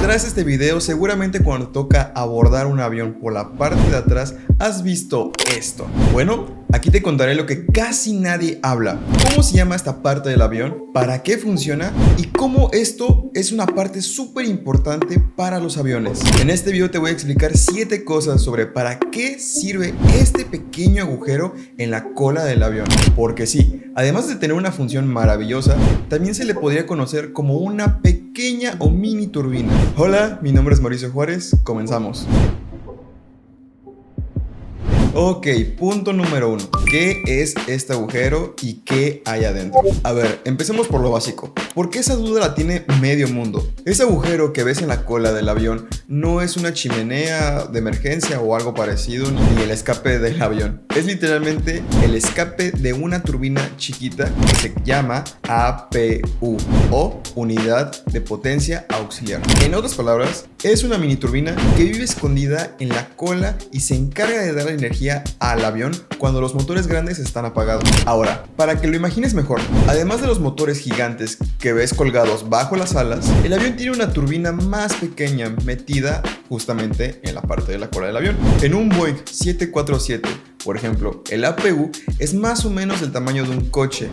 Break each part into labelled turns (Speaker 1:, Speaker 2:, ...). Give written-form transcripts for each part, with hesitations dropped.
Speaker 1: Tras este video, seguramente cuando toca abordar un avión por la parte de atrás, has visto esto. Bueno, aquí te contaré lo que casi nadie habla. ¿Cómo se llama esta parte del avión? ¿Para qué funciona? Y cómo esto es una parte súper importante para los aviones. En este video te voy a explicar 7 cosas sobre para qué sirve este pequeño agujero en la cola del avión. Porque sí, además de tener una función maravillosa, también se le podría conocer como una pequeña o mini turbina. Hola, mi nombre es Mauricio Juárez, comenzamos. Ok, punto número 1. ¿Qué es este agujero y qué hay adentro? A ver, empecemos por lo básico, porque esa duda la tiene medio mundo. Ese agujero que ves en la cola del avión no es una chimenea de emergencia o algo parecido, ni el escape del avión. Es literalmente el escape de una turbina chiquita que se llama APU o Unidad de Potencia Auxiliar. En otras palabras, es una mini turbina que vive escondida en la cola y se encarga de dar energía al avión cuando los motores grandes están apagados. Ahora, para que lo imagines mejor, además de los motores gigantes que ves colgados bajo las alas, el avión tiene una turbina más pequeña metida justamente en la parte de la cola del avión. En un Boeing 747, por ejemplo, el APU es más o menos del tamaño de un coche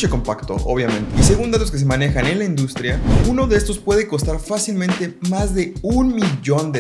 Speaker 1: compacto, obviamente. Y según datos que se manejan en la industria, uno de estos puede costar fácilmente más de $1 millón.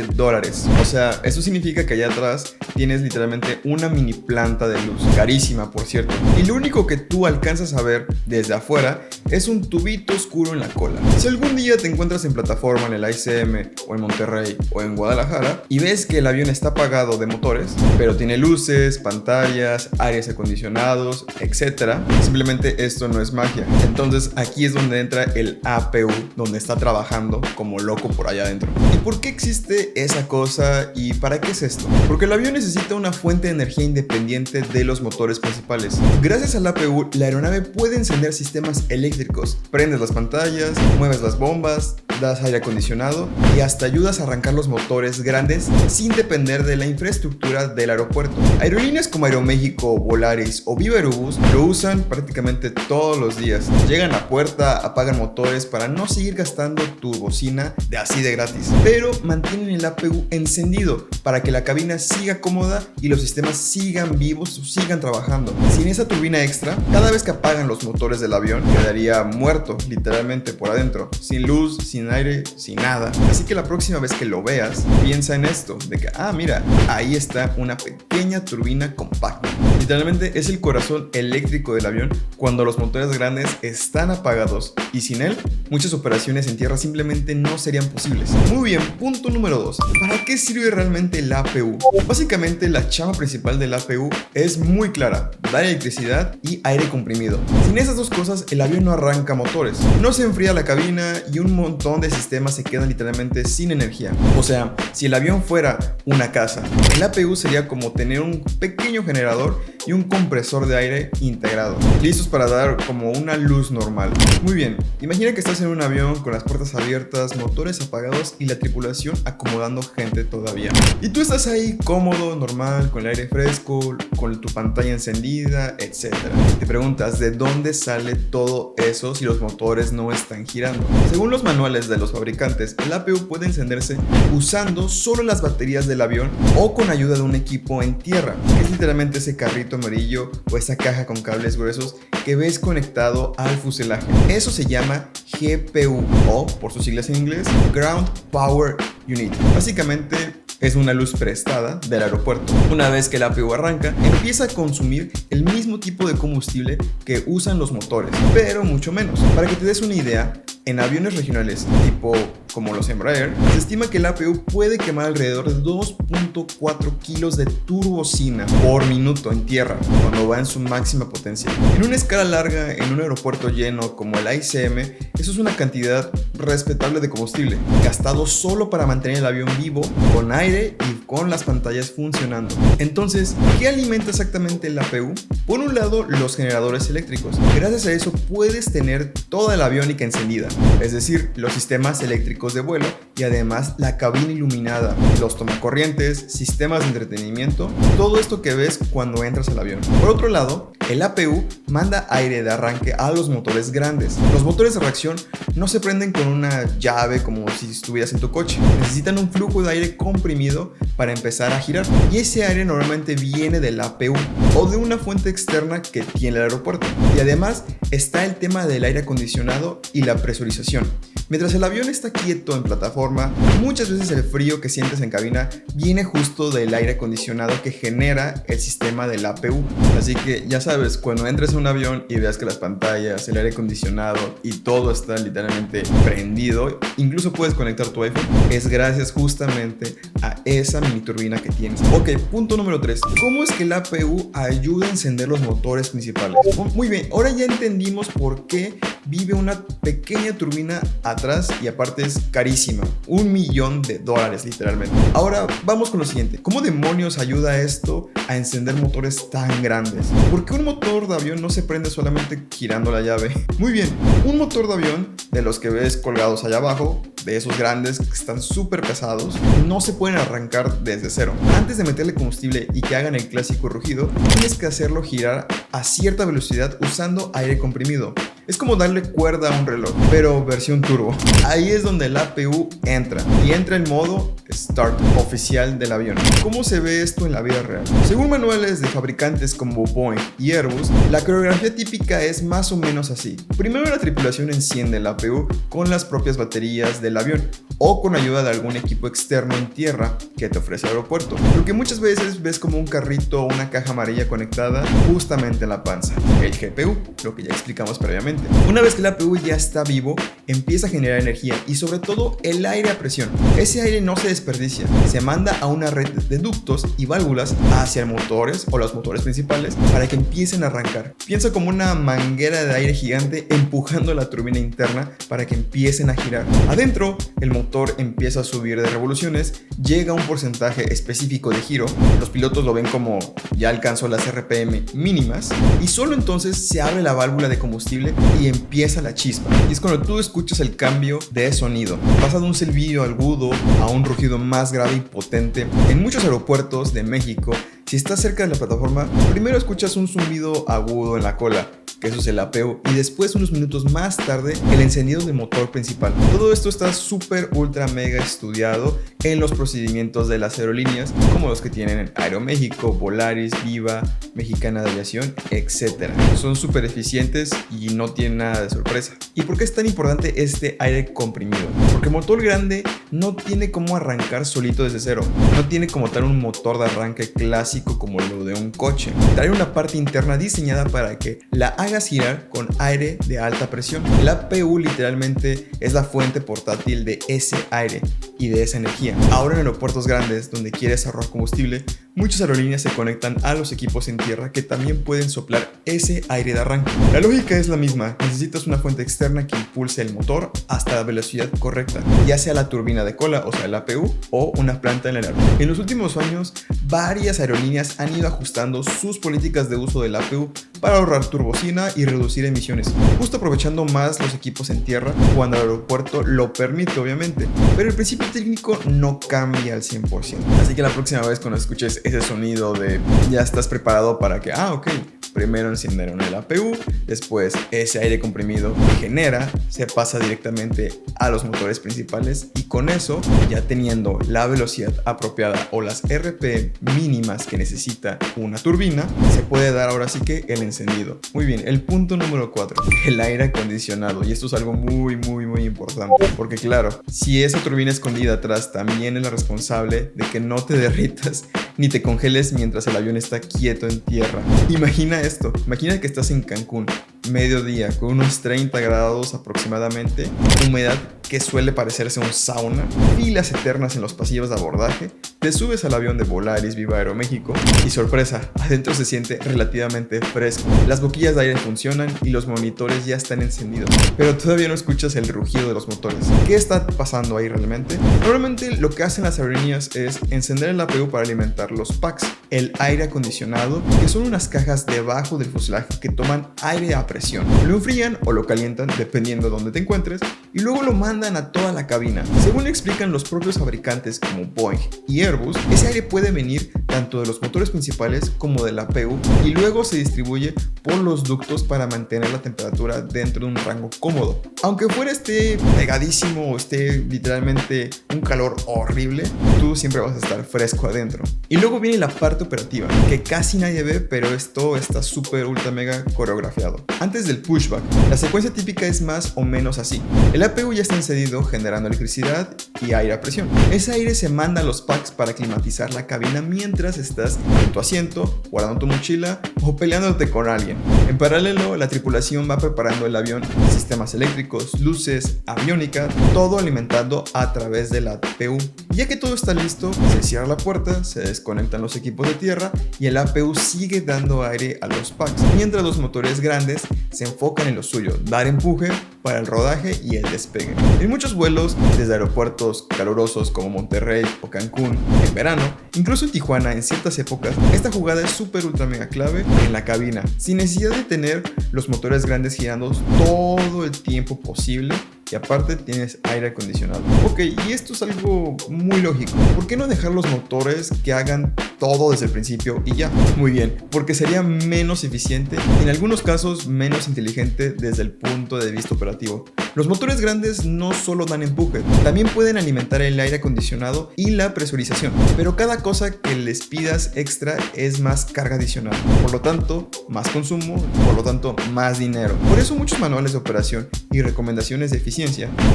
Speaker 1: O sea, eso significa que allá atrás tienes literalmente una mini planta de luz, carísima por cierto. Y lo único que tú alcanzas a ver desde afuera es un tubito oscuro en la cola. Si algún día te encuentras en plataforma en el ICM o en Monterrey o en Guadalajara y ves que el avión está apagado de motores, pero tiene luces, pantallas, aires acondicionados, etc. Simplemente esto no es magia. Entonces aquí es donde entra el APU, donde está trabajando como loco por allá adentro. ¿Y por qué existe esa cosa y para qué es esto? Porque el avión necesita una fuente de energía independiente de los motores principales. Gracias al APU, la aeronave puede encender sistemas eléctricos. Prendes las pantallas, mueves las bombas, das aire acondicionado y hasta ayudas a arrancar los motores grandes sin depender de la infraestructura del aeropuerto. Aerolíneas como Aeroméxico, Volaris o Viva Aerobús lo usan prácticamente todos los días. Llegan a puerta, apagan motores para no seguir gastando tu bocina de así de gratis, pero mantienen el APU encendido para que la cabina siga cómoda y los sistemas sigan vivos o sigan trabajando. Sin esa turbina extra, cada vez que apagan los motores del avión quedaría muerto literalmente por adentro, sin luz, sin aire, sin nada. Así que la próxima vez que lo veas, piensa en esto, de que mira, ahí está una pequeña turbina compacta. Literalmente es el corazón eléctrico del avión cuando los motores grandes están apagados, y sin él, muchas operaciones en tierra simplemente no serían posibles. Muy bien, punto número 2. ¿Para qué sirve realmente el APU? Básicamente la chamba principal del APU es muy clara: dar electricidad y aire comprimido. Sin esas dos cosas, el avión no arranca motores, no se enfría la cabina y un montón de sistemas se quedan literalmente sin energía. O sea, si el avión fuera una casa, el APU sería como tener un pequeño generador y un compresor de aire integrado, listos para dar como una luz normal. Muy bien, imagina que estás en un avión con las puertas abiertas, motores apagados y la tripulación acomodando gente todavía. Y tú estás ahí cómodo, normal, con el aire fresco, con tu pantalla encendida, etc. Te preguntas, ¿de dónde sale todo eso si los motores no están girando? Según los manuales de los fabricantes, el APU puede encenderse usando solo las baterías del avión o con ayuda de un equipo en tierra, que es literalmente ese carrito amarillo o esa caja con cables gruesos que ves conectado al fuselaje. Eso se llama GPU o, por sus siglas en inglés, Ground Power Unit. Básicamente es una luz prestada del aeropuerto. Una vez que el APU arranca, empieza a consumir el mismo tipo de combustible que usan los motores, pero mucho menos. Para que te des una idea, en aviones regionales tipo como los Embraer, se estima que el APU puede quemar alrededor de 2.4 kilos de turbocina por minuto en tierra cuando va en su máxima potencia. En una escala larga, en un aeropuerto lleno como el ICM, eso es una cantidad respetable de combustible, gastado solo para mantener el avión vivo, con aire y con las pantallas funcionando. Entonces, ¿qué alimenta exactamente el APU? Por un lado, los generadores eléctricos. Gracias a eso puedes tener toda la aviónica encendida, es decir, los sistemas eléctricos de vuelo y además la cabina iluminada, los tomacorrientes, sistemas de entretenimiento, todo esto que ves cuando entras al avión. Por otro lado, El APU manda aire de arranque a los motores grandes. Los motores de reacción no se prenden con una llave como si estuvieras en tu coche. Necesitan un flujo de aire comprimido para empezar a girar. Y ese aire normalmente viene del APU o de una fuente externa que tiene el aeropuerto. Y además está el tema del aire acondicionado y la presurización. Mientras el avión está quieto en plataforma, muchas veces el frío que sientes en cabina viene justo del aire acondicionado que genera el sistema del APU. Así que ya sabes, cuando entres a un avión y veas que las pantallas, el aire acondicionado y todo está literalmente prendido, incluso puedes conectar tu iPhone, es gracias justamente a esa mini turbina que tienes. Ok, punto número 3. ¿Cómo es que el APU ayuda a encender los motores principales? Muy bien, ahora ya entendimos por qué vive una pequeña turbina atrás y aparte es carísima, $1.000.000 literalmente. Ahora vamos con lo siguiente. ¿Cómo demonios ayuda esto a encender motores tan grandes? ¿Por qué un motor de avión no se prende solamente girando la llave? Muy bien, un motor de avión de los que ves colgados allá abajo, de esos grandes que están súper pesados, no se pueden arrancar desde cero. Antes de meterle combustible y que hagan el clásico rugido, tienes que hacerlo girar a cierta velocidad usando aire comprimido. Es como darle cuerda a un reloj, pero versión turbo. Ahí es donde el APU entra, y entra el modo Start oficial del avión. ¿Cómo se ve esto en la vida real? Según manuales de fabricantes como Boeing y Airbus, la coreografía típica es más o menos así. Primero la tripulación enciende el APU con las propias baterías del avión o con ayuda de algún equipo externo en tierra que te ofrece el aeropuerto. Lo que muchas veces ves como un carrito o una caja amarilla conectada justamente en la panza, el GPU, lo que ya explicamos previamente. Una vez que el APU ya está vivo, empieza a generar energía y sobre todo el aire a presión. Ese aire no se desperdicia, se manda a una red de ductos y válvulas hacia motores o los motores principales para que empiecen a arrancar. Piensa como una manguera de aire gigante empujando la turbina interna para que empiecen a girar. Adentro, el motor empieza a subir de revoluciones, llega a un porcentaje específico de giro, los pilotos lo ven como ya alcanzó las RPM mínimas y solo entonces se abre la válvula de combustible y empieza la chispa. Y es cuando tú escuchas el cambio de sonido. Pasa de un silbido agudo a un rugido más grave y potente. En muchos aeropuertos de México, si estás cerca de la plataforma, primero escuchas un zumbido agudo en la cola, que eso es el APU, y después unos minutos más tarde el encendido del motor principal. Todo esto está súper ultra mega estudiado en los procedimientos de las aerolíneas como los que tienen Aeroméxico, Volaris, Viva, Mexicana de Aviación, etc. Son súper eficientes y no tienen nada de sorpresa. ¿Y por qué es tan importante este aire comprimido? Porque el motor grande no tiene cómo arrancar solito desde cero. No tiene como tal un motor de arranque clásico como lo de un coche. Trae una parte interna diseñada para que la hagas girar con aire de alta presión. El APU literalmente es la fuente portátil de ese aire y de esa energía. Ahora en aeropuertos grandes donde quieres ahorrar combustible, muchas aerolíneas se conectan a los equipos en tierra que también pueden soplar ese aire de arranque. La lógica es la misma, necesitas una fuente externa que impulse el motor hasta la velocidad correcta, ya sea la turbina de cola, o sea el APU, o una planta en el aeropuerto. En los últimos años, varias aerolíneas han ido ajustando sus políticas de uso del APU para ahorrar turbocina y reducir emisiones, justo aprovechando más los equipos en tierra cuando el aeropuerto lo permite, obviamente, pero el principio técnico no cambia al 100%. Así que la próxima vez cuando escuches ese sonido de ya estás preparado para que, ok, primero encendieron el APU, después ese aire comprimido que genera se pasa directamente a los motores principales y con eso, ya teniendo la velocidad apropiada o las RPM mínimas que necesita una turbina, se puede dar ahora sí que el encendido. Muy bien, el punto número 4, el aire acondicionado, y esto es algo muy importante, porque claro, si esa turbina escondida atrás también es la responsable de que no te derritas ni te congeles mientras el avión está quieto en tierra. Imagina esto, imagina que estás en Cancún, mediodía, con unos 30 grados aproximadamente, humedad que suele parecerse un sauna, filas eternas en los pasillos de abordaje, te subes al avión de Volaris, Viva Aeroméxico y sorpresa, adentro se siente relativamente fresco. Las boquillas de aire funcionan y los monitores ya están encendidos, pero todavía no escuchas el rugido de los motores. ¿Qué está pasando ahí realmente? Normalmente lo que hacen las aerolíneas es encender el APU para alimentar los packs, el aire acondicionado, que son unas cajas debajo del fuselaje que toman aire a presión. Lo enfrían o lo calientan dependiendo de dónde te encuentres y luego lo mandan a toda la cabina. Según explican los propios fabricantes como Boeing y Airbus, ese aire puede venir tanto de los motores principales como del APU, y luego se distribuye por los ductos para mantener la temperatura dentro de un rango cómodo. Aunque fuera esté pegadísimo o esté literalmente un calor horrible, tú siempre vas a estar fresco adentro. Y luego viene la parte operativa, que casi nadie ve, pero esto está súper ultra mega coreografiado. Antes del pushback, la secuencia típica es más o menos así. El APU ya está encendido generando electricidad y aire a presión. Ese aire se manda a los packs para climatizar la cabina mientras estás en tu asiento, guardando tu mochila o peleándote con alguien. En paralelo, la tripulación va preparando el avión, sistemas eléctricos, luces, aviónica, todo alimentado a través del APU. Ya que todo está listo, se cierra la puerta, se desconectan los equipos de tierra y el APU sigue dando aire a los packs, mientras los motores grandes se enfocan en lo suyo, dar empuje para el rodaje y el despegue. En muchos vuelos, desde aeropuertos calurosos como Monterrey o Cancún en verano, incluso en Tijuana en ciertas épocas, esta jugada es súper ultra mega clave en la cabina, sin necesidad de tener los motores grandes girando todo el tiempo posible. Y aparte tienes aire acondicionado. Ok, y esto es algo muy lógico. ¿Por qué no dejar los motores que hagan todo desde el principio y ya? Muy bien, porque sería menos eficiente y en algunos casos menos inteligente desde el punto de vista operativo. Los motores grandes no solo dan empuje, también pueden alimentar el aire acondicionado y la presurización. Pero cada cosa que les pidas extra es más carga adicional. Por lo tanto, más consumo, por lo tanto, más dinero. Por eso muchos manuales de operación y recomendaciones de eficiencia,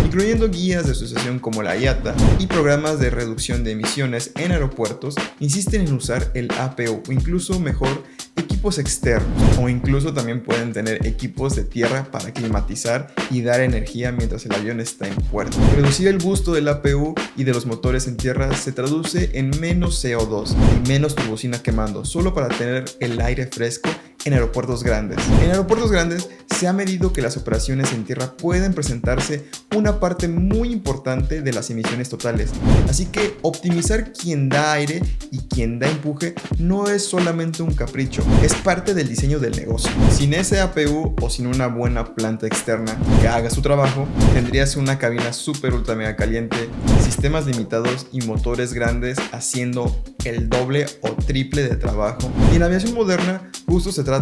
Speaker 1: incluyendo guías de asociación como la IATA y programas de reducción de emisiones en aeropuertos, insisten en usar el APU o incluso mejor equipos externos, o incluso también pueden tener equipos de tierra para climatizar y dar energía mientras el avión está en puerto. Reducir el busto del APU y de los motores en tierra se traduce en menos CO2 y menos turbocina quemando, solo para tener el aire fresco en aeropuertos grandes. En aeropuertos grandes se ha medido que las operaciones en tierra pueden presentarse una parte muy importante de las emisiones totales. Así que optimizar quién da aire y quién da empuje no es solamente un capricho, es parte del diseño del negocio. Sin ese APU o sin una buena planta externa que haga su trabajo, tendrías una cabina súper ultra mega caliente, sistemas limitados y motores grandes haciendo el doble o triple de trabajo. Y en la aviación moderna justo se trata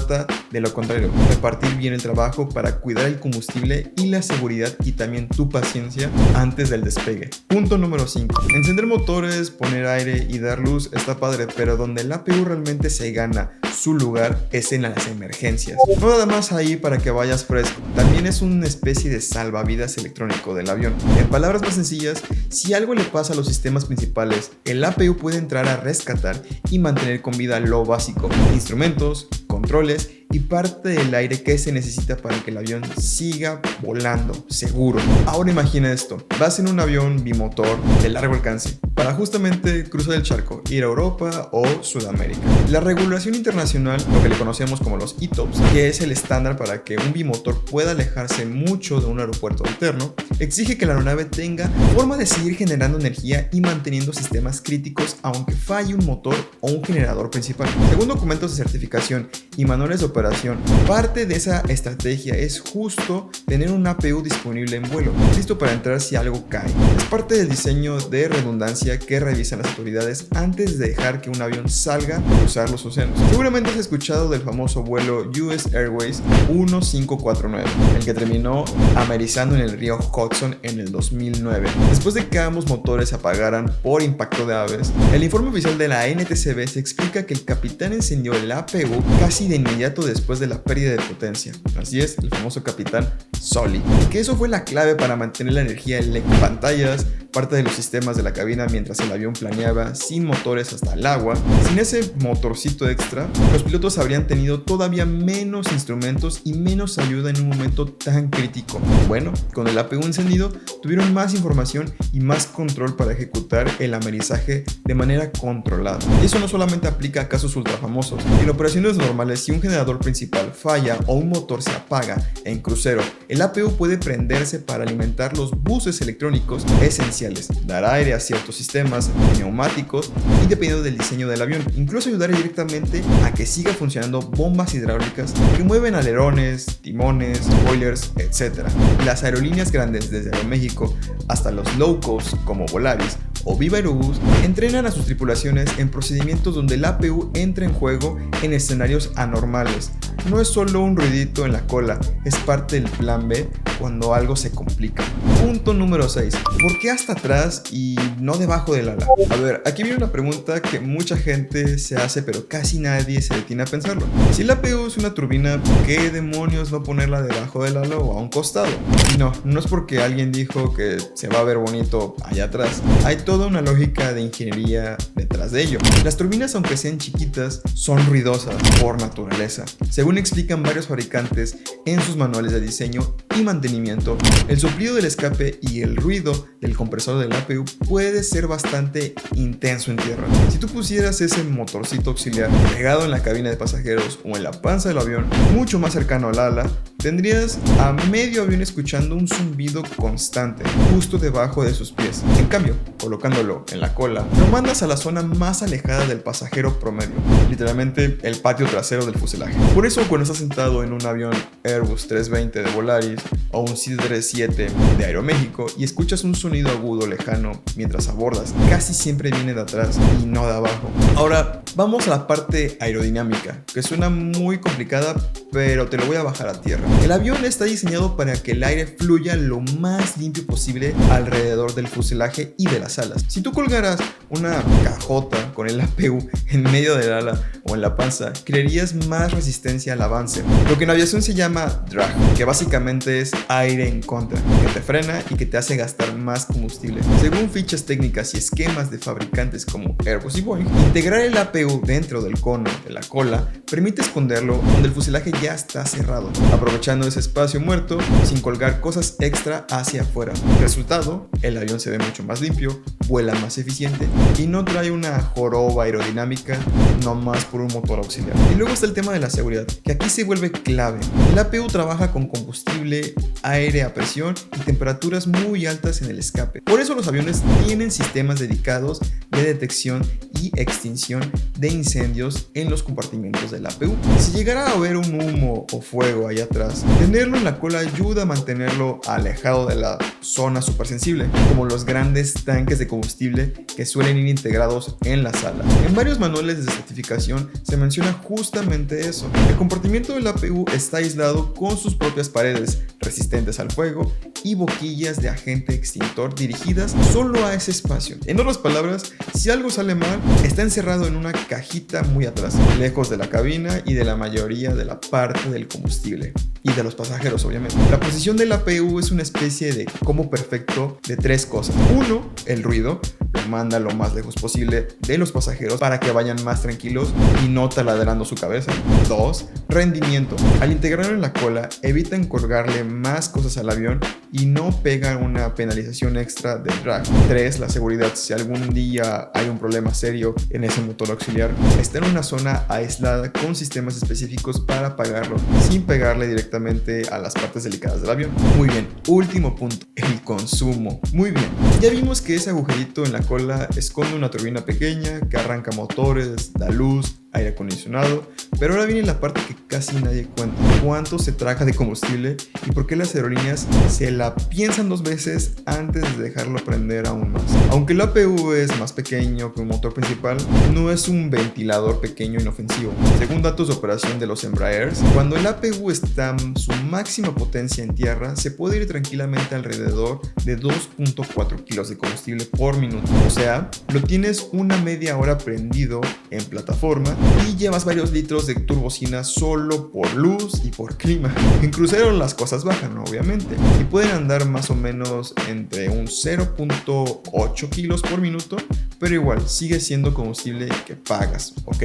Speaker 1: de lo contrario, repartir bien el trabajo para cuidar el combustible y la seguridad y también tu paciencia antes del despegue. Punto número 5. Encender motores, poner aire y dar luz está padre, pero donde el APU realmente se gana su lugar es en las emergencias. No nada más ahí para que vayas fresco, también es una especie de salvavidas electrónico del avión. En palabras más sencillas, si algo le pasa a los sistemas principales, el APU puede entrar a rescatar y mantener con vida lo básico: instrumentos, controles y parte del aire que se necesita para que el avión siga volando seguro. Ahora imagina esto: vas en un avión bimotor de largo alcance para justamente cruzar el charco, ir a Europa o Sudamérica. La regulación internacional, lo que le conocemos como los ETOPS, que es el estándar para que un bimotor pueda alejarse mucho de un aeropuerto alterno, exige que la aeronave tenga forma de seguir generando energía y manteniendo sistemas críticos aunque falle un motor o un generador principal. Según documentos de certificación y manuales de operación, parte de esa estrategia es justo tener un APU disponible en vuelo, listo para entrar si algo cae. Es parte del diseño de redundancia que revisan las autoridades antes de dejar que un avión salga a cruzar los océanos. Seguramente has escuchado del famoso vuelo US Airways 1549, el que terminó amerizando en el río Hudson en el 2009. Después de que ambos motores se apagaran por impacto de aves, el informe oficial de la NTSB se explica que el capitán encendió el APU casi de inmediato después de la pérdida de potencia. Así es, el famoso capitán Sully. Y que eso fue la clave para mantener la energía en pantallas, parte de los sistemas de la cabina mientras el avión planeaba sin motores hasta el agua. Sin ese motorcito extra, los pilotos habrían tenido todavía menos instrumentos y menos ayuda en un momento tan crítico. Bueno, con el APU encendido, tuvieron más información y más control para ejecutar el amerizaje de manera controlada. Y eso no solamente aplica a casos ultra famosos. En operaciones normales, si un generador principal falla o un motor se apaga en crucero, el APU puede prenderse para alimentar los buses electrónicos esenciales, dar aire a ciertos sistemas neumáticos y, dependiendo del diseño del avión, incluso ayudar directamente a que siga funcionando bombas hidráulicas que mueven alerones, timones, spoilers, etc. Las aerolíneas grandes, desde Aeroméxico hasta los low cost como Volaris o Viva Aerobús entrenan a sus tripulaciones en procedimientos donde la APU entra en juego en escenarios anormales. No es solo un ruidito en la cola, es parte del plan B cuando algo se complica. Punto número 6. ¿Por qué hasta atrás y no debajo del ala? A ver, aquí viene una pregunta que mucha gente se hace, pero casi nadie se detiene a pensarlo. Si la APU es una turbina, ¿por qué demonios no ponerla debajo del ala o a un costado? Y no es porque alguien dijo que se va a ver bonito allá atrás. Hay toda una lógica de ingeniería detrás de ello. Las turbinas, aunque sean chiquitas, son ruidosas por naturaleza. Según explican varios fabricantes en sus manuales de diseño y mantenimiento, el soplido del escape y el ruido del compresor del APU puede ser bastante intenso en tierra. Si tú pusieras ese motorcito auxiliar pegado en la cabina de pasajeros o en la panza del avión, mucho más cercano al ala, tendrías a medio avión escuchando un zumbido constante justo debajo de sus pies. En cambio, colocándolo en la cola, lo mandas a la zona más alejada del pasajero promedio, literalmente el patio trasero del fuselaje. Por eso, cuando estás sentado en un avión Airbus 320 de Volaris o un 737 de Aeroméxico y escuchas un sonido agudo lejano mientras abordas, casi siempre viene de atrás y no de abajo. Ahora, vamos a la parte aerodinámica, que suena muy complicada, pero te lo voy a bajar a tierra. El avión está diseñado para que el aire fluya lo más limpio posible alrededor del fuselaje y de las alas. Si tú colgaras una cajota con el APU en medio del ala o en la panza, crearías más resistencia al avance, lo que en aviación se llama drag, que básicamente es aire en contra, que te frena y que te hace gastar más combustible. Según fichas técnicas y esquemas de fabricantes como Airbus y Boeing, integrar el APU dentro del cono de la cola permite esconderlo donde el fuselaje ya está cerrado, aprovechando ese espacio muerto sin colgar cosas extra hacia afuera. Resultado, el avión se ve mucho más limpio, vuela más eficiente y no trae una joroba aerodinámica nomás por un motor auxiliar. Y luego está el tema de la seguridad, que aquí se vuelve clave. El APU trabaja con combustible, aire a presión y temperaturas muy altas en el escape. Por eso los aviones tienen sistemas dedicados de detección y extinción de incendios en los compartimentos del APU. Si llegara a haber un humo o fuego ahí atrás, tenerlo en la cola ayuda a mantenerlo alejado de la zona supersensible, como los grandes tanques de combustible que suelen ir integrados en la sala. En varios manuales de certificación se menciona justamente eso. El compartimiento del APU está aislado con sus propias paredes resistentes al fuego y boquillas de agente extintor dirigidas solo a ese espacio. En otras palabras, si algo sale mal, está encerrado en una cajita muy atrás, lejos de la cabina y de la mayoría de la parte del combustible y de los pasajeros, obviamente. La posición del APU es una especie de combo perfecto de tres cosas. Uno, el ruido. Lo manda lo más lejos posible de los pasajeros para que vayan más tranquilos y no taladrando su cabeza. 2. Rendimiento. Al integrarlo en la cola, evitan colgarle más cosas al avión y no pegan una penalización extra de drag. 3. La seguridad. Si algún día hay un problema serio en ese motor auxiliar, está en una zona aislada con sistemas específicos para apagarlo sin pegarle directamente a las partes delicadas del avión. Muy bien, último punto, el consumo. Muy bien, ya vimos que ese agujerito en la cola esconde una turbina pequeña que arranca motores, da luz, aire acondicionado, pero ahora viene la parte que casi nadie cuenta: cuánto se traga de combustible y por qué las aerolíneas se la piensan dos veces antes de dejarlo prender aún más. Aunque el APU es más pequeño que un motor principal, no es un ventilador pequeño inofensivo. Según datos de operación de los Embraers, cuando el APU está en su máxima potencia en tierra, se puede ir tranquilamente alrededor de 2.4 kilos de combustible por minuto. O sea, lo tienes una media hora prendido en plataforma y llevas varios litros de turbocina solo por luz y por clima. En crucero las cosas bajan, obviamente, y pueden andar más o menos entre un 0.8 kilos por minuto, pero igual sigue siendo combustible que pagas, ¿ok?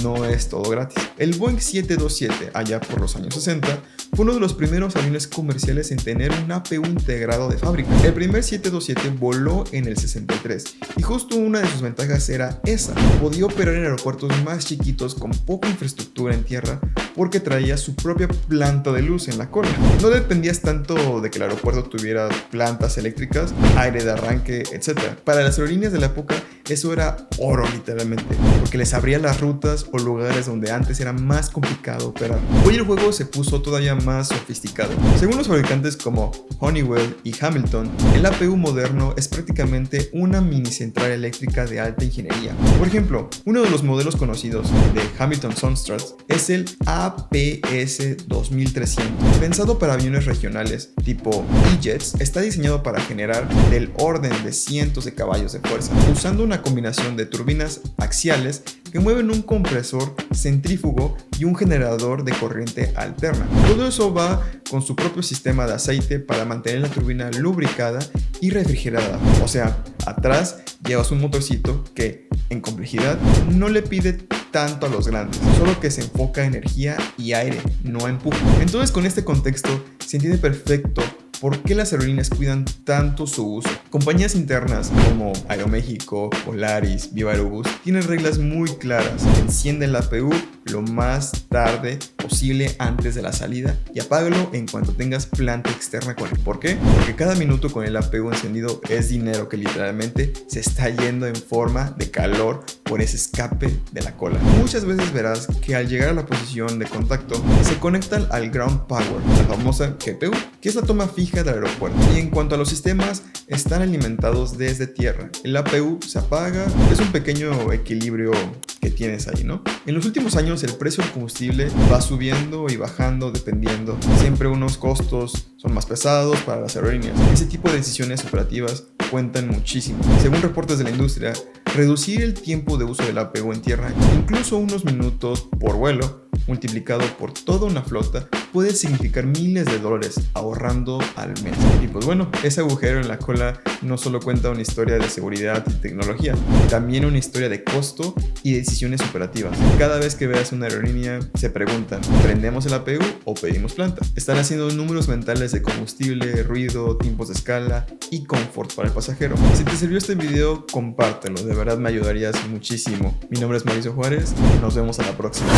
Speaker 1: No es todo gratis. El Boeing 727, allá por los años 60, fue uno de los primeros aviones comerciales en tener un APU integrado de fábrica. El primer 727 voló en el 63 y justo una de sus ventajas era esa: podía operar en aeropuertos más chiquitos con poca infraestructura en tierra porque traía su propia planta de luz en la cola. No dependías tanto de que el aeropuerto tuviera plantas eléctricas, aire de arranque, etc. Para las aerolíneas de la época eso era oro literalmente, porque les abría las rutas o lugares donde antes era más complicado operar. Hoy el juego se puso todavía más sofisticado. Según los fabricantes como Honeywell y Hamilton, el APU moderno es prácticamente una mini central eléctrica de alta ingeniería. Por ejemplo, uno de los modelos conocidos de Hamilton Sundstrand es el APS 2300. Pensado para aviones regionales tipo E-Jets, está diseñado para generar del orden de cientos de caballos de fuerza, usando una combinación de turbinas axiales que mueven un compresor centrífugo y un generador de corriente alterna. Todo eso va con su propio sistema de aceite para mantener la turbina lubricada y refrigerada. O sea, atrás llevas un motorcito que, en complejidad, no le pide tanto a los grandes, solo que se enfoca en energía y aire, no empuje. Entonces, con este contexto, se entiende perfecto por qué las aerolíneas cuidan tanto su uso. Compañías internas como Aeroméxico, Polaris, Viva Aerobús tienen reglas muy claras. Enciende la APU lo más tarde posible antes de la salida y apágalo en cuanto tengas planta externa con él. ¿Por qué? Porque cada minuto con el APU encendido es dinero que literalmente se está yendo en forma de calor por ese escape de la cola. Muchas veces verás que al llegar a la posición de contacto se conectan al ground power, la famosa GPU, que es la toma fija del aeropuerto. Y en cuanto a los sistemas, están alimentados desde tierra. El APU se apaga, es un pequeño equilibrio que tienes ahí, ¿no? En los últimos años el precio del combustible va subiendo y bajando dependiendo. Siempre unos costos son más pesados para las aerolíneas. Ese tipo de decisiones operativas cuentan muchísimo. Según reportes de la industria, reducir el tiempo de uso del APU en tierra, incluso unos minutos por vuelo, multiplicado por toda una flota, puede significar miles de dólares ahorrando al mes. Y pues bueno, ese agujero en la cola no solo cuenta una historia de seguridad y tecnología, también una historia de costo y decisiones operativas. Cada vez que veas una aerolínea, se preguntan, ¿prendemos el APU o pedimos planta? Están haciendo números mentales de combustible, ruido, tiempos de escala y confort para el pasajero. Si te sirvió este video, compártelo, de verdad me ayudarías muchísimo. Mi nombre es Mauricio Juárez, nos vemos a la próxima.